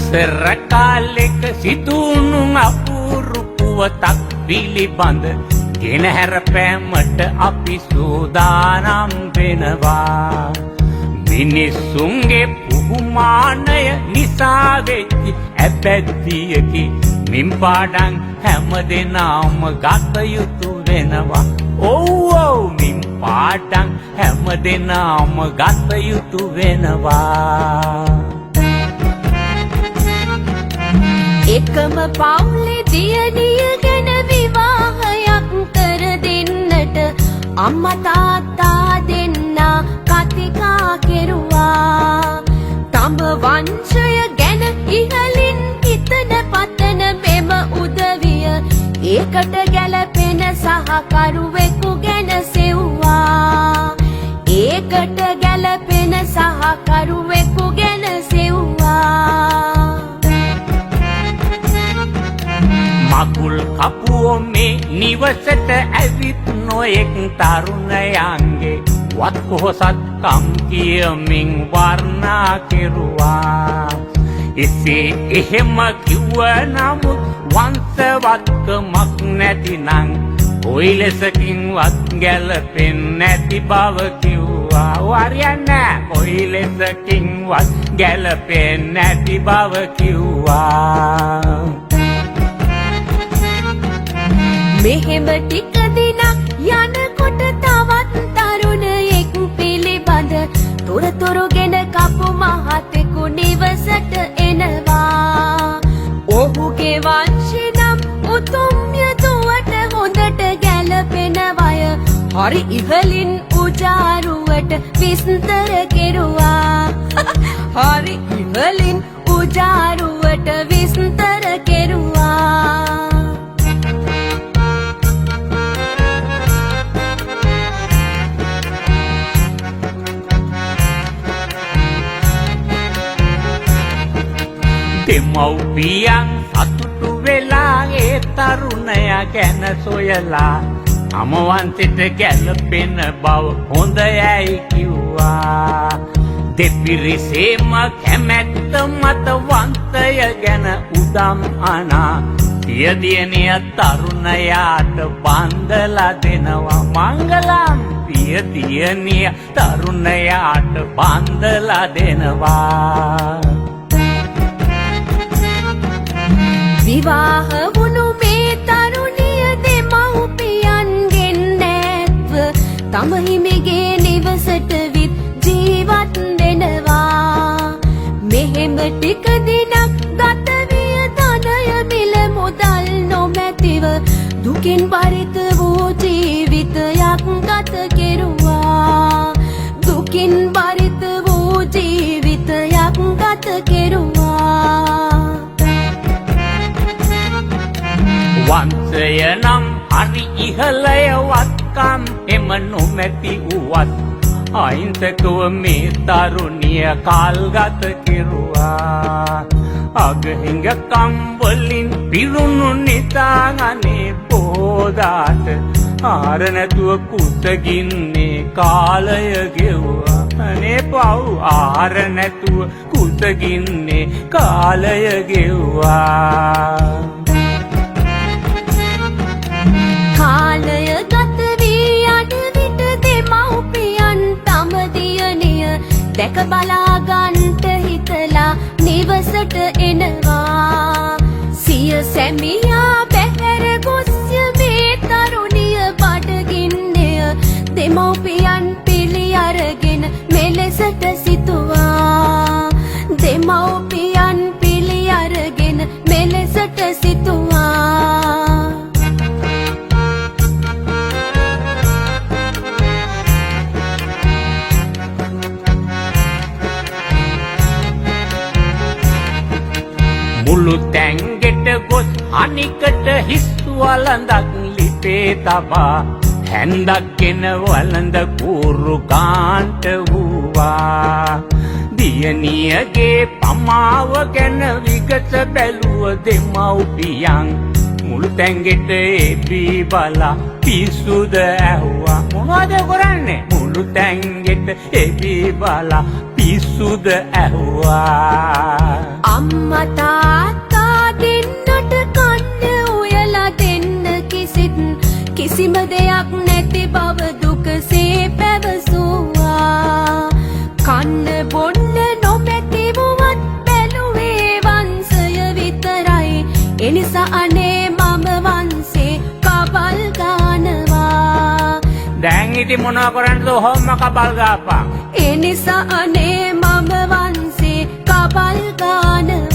ඉස්සර කාලෙක සිදුණු අපූරු පුවතක් පිළිබඳ ගෙනහැර පෑමට අපි සූදානම් වෙනවා. මිනිසුන්ගේ පුහුමානය නිසා වෙච්චි ඇබැද්දියකි මින් පාඩම් හැමදෙනාම ගත යුතු වෙනවා. ඔව් මින් පාඩම් හැමදෙනාම ගත යුතු වෙනවා. එකම පවුලේ දියණිය ගැන විවාහයක් කර දෙන්නට අම්මා තාත්තා දෙන්නා කතිකා කෙරුවා. තම වංශය ගැන ඉහලින් හිතන පතන මෙම උදවිය ඒකට ගැලපෙන සහකරුවෙකු ගැන සෙව්වා. ඒකට ගැලපෙන සහකරුවෙකු ගැන සෙව්වා. මකුල් කපුවෝ මේ නිවසට ඇවිත් නොයෙක් තරුණයන්ගේ වත් පොහොසත්කම් කියමින් වර්ණා කෙරුවා. එසේ එහෙම කිව්ව නමුත් වංශවත්කමක් නැතිනම් කොයි ලෙසකින්වත් ගැලපෙන්නේ නැති බව කිව්වා. වරියන්නේ කොයි ලෙසකින්වත් ගැලපෙන්නේ නැති බව කිව්වා. මෙහෙම ටික දිනක් යනකොට තවත් තරුණයෙක් පිළිබඳ තොරතුරු ගෙන කපු මහතෙකු නිවසට එනවා. ඔහුගේ වංශය නම් උතුම් යතුවට හොඳට ගැලපෙන වය හරි ඉහලින් උජාරුවට විස්තර කෙරුවා. හරි ඉහලින් උජාරුවට විස්තර කෙරුවා. දෙමව්පියන් සතුටු වෙලා ඒ තරුණයා ගැන සොයලා අමවන්තෙට ගැලපෙන බව හොඳයයි කිව්වා. දෙපිරිසේම කැමැත්ත මත වන්තය ගැන උදම් අනා පියදියණිය තරුණයාට බන්දලා දෙනවා. මංගලම් පියදියණිය තරුණයාට බන්දලා දෙනවා. විවාහ වුණු මේ තරුණිය දෙමව්පියන්ගෙන් නැත්ව තම හිමිගේ නිවසට විත් ජීවත් වෙනවා. මෙහෙම ටික දිනක් ගත විය ධනය මිල මුදල් නොමැතිව දුකින් බරිත වූ ජීවිතයක් ගත කෙරුවා. දුකින් බරිත වූ ජීවිතයක් ගත කෙරුවා. වංශය නම් හරි ඉහළය වත්කම් එම නොමැති වුවත් අහිංසකව මේ තරුණිය කාල්ගත කෙරුවා. අගහිඟකම් වලින් පිරුණු නිතාගනේ පෝදාට ආර නැතුව කුසගින්නේ කාලය ගෙව්වා. අනේ පව් ආර නැතුව කුසගින්නේ කාලය ගෙව්වා. කාලය ගත වී යන විට දෙමව්පියන් තම දියණිය දැක බලා ගන්නට හිතලා නිවසට එනවා. සිය සැමියා බැහැර ගොස්ය මේ තරුණිය බඩගින්නය දෙමව්පියන් පිළි අරගෙන මෙලෙසට සිතුවා. දෙමව්පියන් පිළි අරගෙන මෙලෙසට සිතුවා. මුළු තැන්ගෙට ගොස් අනිකට හිස් වළඳක් ලිපේ තබා හැන්දක්ගෙන වළඳ කූරු ගාන්ට වූවා. දියණියගේ පමාව ගැන විගස බැලුව දෙමව්පියන් මුළු තැන්ගෙට එබී බලා පිස්සුද ඇහුවා. මොනවද කරන්නේ? මුළු තැන්ගෙට එබී බලා පිස්සුද ඇහුවා. අම්මා තාත්තා දෙන්නට කන්න උයලා දෙන්න කිසිම දෙයක් නැති බව දුකසේ පැවසුවා. කන්න බොන්න නොමැති වුවත් බැලුවේ වංශය විතරයි. එනිසා අනේ මම වංශේ කබල් ගානවා. දැන් ඉතින් මොනවා කරන්නද හොම්ම කබල් ගාපන්. එනිසා අනේ මම වංශේ කබල් ගානවා.